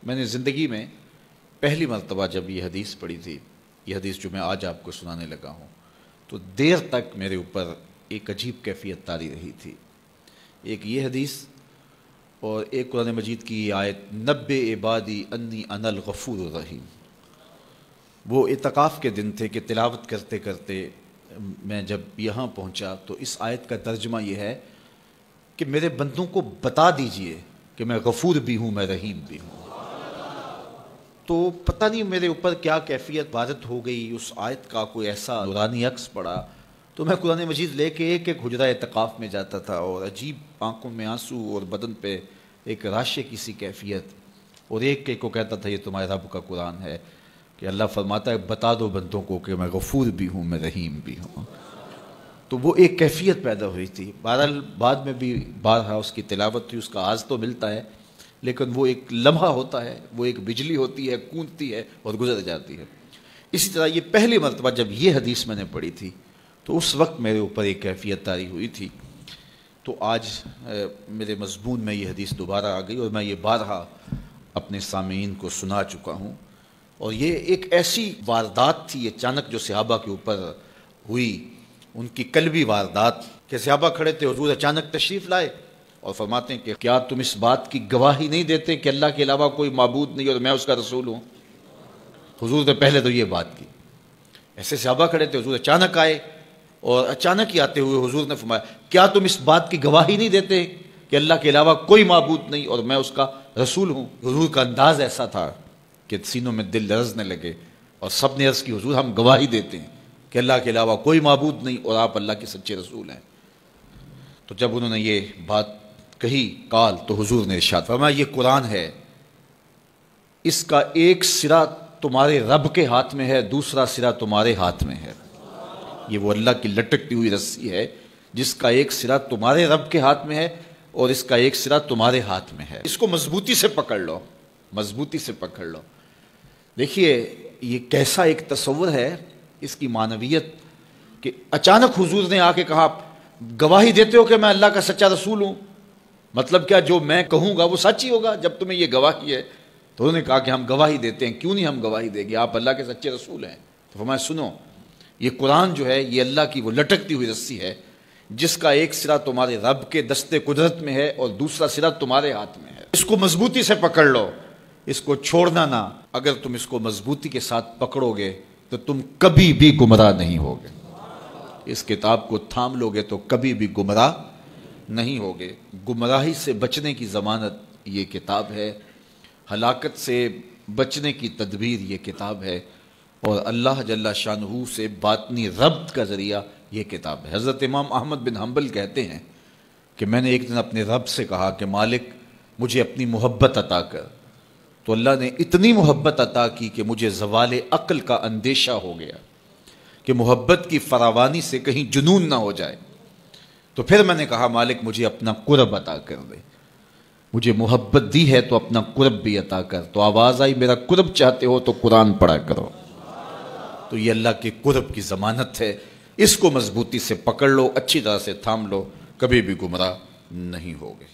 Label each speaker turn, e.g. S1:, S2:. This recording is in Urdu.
S1: میں نے زندگی میں پہلی مرتبہ جب یہ حدیث پڑھی تھی، یہ حدیث جو میں آج آپ کو سنانے لگا ہوں، تو دیر تک میرے اوپر ایک عجیب کیفیت طاری رہی تھی۔ ایک یہ حدیث اور ایک قرآن مجید کی یہ آیت، نبّئ عبادی انی انا الغفور الرحیم۔ وہ اعتکاف کے دن تھے کہ تلاوت کرتے کرتے میں جب یہاں پہنچا تو اس آیت کا ترجمہ یہ ہے کہ میرے بندوں کو بتا دیجئے کہ میں غفور بھی ہوں، میں رحیم بھی ہوں۔ تو پتہ نہیں میرے اوپر کیا کیفیت وارد ہو گئی، اس آیت کا کوئی ایسا نورانی عکس پڑا تو میں قرآن مجید لے کے ایک حجرہ اعتکاف میں جاتا تھا، اور عجیب آنکھوں میں آنسو اور بدن پہ ایک راشے کی سی کیفیت، اور ایک کو کہتا تھا یہ تمہارے رب کا قرآن ہے کہ اللہ فرماتا ہے بتا دو بندوں کو کہ میں غفور بھی ہوں، میں رحیم بھی ہوں۔ تو وہ ایک کیفیت پیدا ہوئی تھی۔ بہرحال بعد میں بھی بارہا اس کی تلاوت تھی، اس کا آز تو ملتا ہے، لیکن وہ ایک لمحہ ہوتا ہے، وہ ایک بجلی ہوتی ہے، کونتی ہے اور گزر جاتی ہے۔ اسی طرح یہ پہلی مرتبہ جب یہ حدیث میں نے پڑھی تھی تو اس وقت میرے اوپر ایک کیفیت طاری ہوئی تھی۔ تو آج میرے مضمون میں یہ حدیث دوبارہ آ گئی اور میں یہ بارہا اپنے سامعین کو سنا چکا ہوں، اور یہ ایک ایسی واردات تھی اچانک جو صحابہ کے اوپر ہوئی، ان کی قلبی واردات کہ صحابہ کھڑے تھے، حضور اچانک تشریف لائے اور فرماتے ہیں کہ کیا تم اس بات کی گواہی نہیں دیتے کہ اللہ کے علاوہ کوئی معبود نہیں اور میں اس کا رسول ہوں؟ حضور نے پہلے تو یہ بات کی، ایسے صحابہ کھڑے تھے، حضور اچانک آئے اور اچانک ہی آتے ہوئے حضور نے فرمایا کیا تم اس بات کی گواہی نہیں دیتے کہ اللہ کے علاوہ کوئی معبود نہیں اور میں اس کا رسول ہوں؟ حضور کا انداز ایسا تھا کہ سینوں میں دل لرزنے لگے، اور سب نے عرض کی حضور ہم گواہی دیتے ہیں کہ اللہ کے علاوہ کوئی معبود نہیں اور آپ اللہ کے سچے رسول ہیں۔ تو جب انہوں نے یہ بات کہی قال، تو حضور نے ارشاد فرمایا یہ قرآن ہے، اس کا ایک سرا تمہارے رب کے ہاتھ میں ہے، دوسرا سرا تمہارے ہاتھ میں ہے۔ یہ وہ اللہ کی لٹکتی ہوئی رسی ہے جس کا ایک سرا تمہارے رب کے ہاتھ میں ہے اور اس کا ایک سرا تمہارے ہاتھ میں ہے، اس کو مضبوطی سے پکڑ لو، مضبوطی سے پکڑ لو۔ دیکھیے یہ کیسا ایک تصور ہے اس کی معنویت کہ اچانک حضور نے آ کے کہا گواہی دیتے ہو کہ میں اللہ کا سچا رسول ہوں، مطلب کیا جو میں کہوں گا وہ سچ ہی ہوگا جب تمہیں یہ گواہی ہے؟ تو انہوں نے کہا کہ ہم گواہی دیتے ہیں۔ کیوں نہیں ہم گواہی دیں گے، آپ اللہ کے سچے رسول ہیں۔ تو فرمایا سنو، یہ قرآن جو ہے یہ اللہ کی وہ لٹکتی ہوئی رسی ہے جس کا ایک سرا تمہارے رب کے دستے قدرت میں ہے اور دوسرا سرا تمہارے ہاتھ میں ہے، اس کو مضبوطی سے پکڑ لو، اس کو چھوڑنا نہ۔ اگر تم اس کو مضبوطی کے ساتھ پکڑو گے تو تم کبھی بھی گمراہ نہیں ہوگے، اس کتاب کو تھام لو گے تو کبھی بھی گمراہ نہیں ہوگے۔ گمراہی سے بچنے کی ضمانت یہ کتاب ہے، ہلاکت سے بچنے کی تدبیر یہ کتاب ہے، اور اللہ جل شانہ سے باطنی ربط کا ذریعہ یہ کتاب ہے۔ حضرت امام احمد بن حنبل کہتے ہیں کہ میں نے ایک دن اپنے رب سے کہا کہ مالک مجھے اپنی محبت عطا کر، تو اللہ نے اتنی محبت عطا کی کہ مجھے زوال عقل کا اندیشہ ہو گیا کہ محبت کی فراوانی سے کہیں جنون نہ ہو جائے۔ تو پھر میں نے کہا مالک مجھے اپنا قرب عطا کر دے، مجھے محبت دی ہے تو اپنا قرب بھی عطا کر۔ تو آواز آئی میرا قرب چاہتے ہو تو قرآن پڑھا کرو۔ تو یہ اللہ کے قرب کی ضمانت ہے، اس کو مضبوطی سے پکڑ لو، اچھی طرح سے تھام لو، کبھی بھی گمراہ نہیں ہوگے۔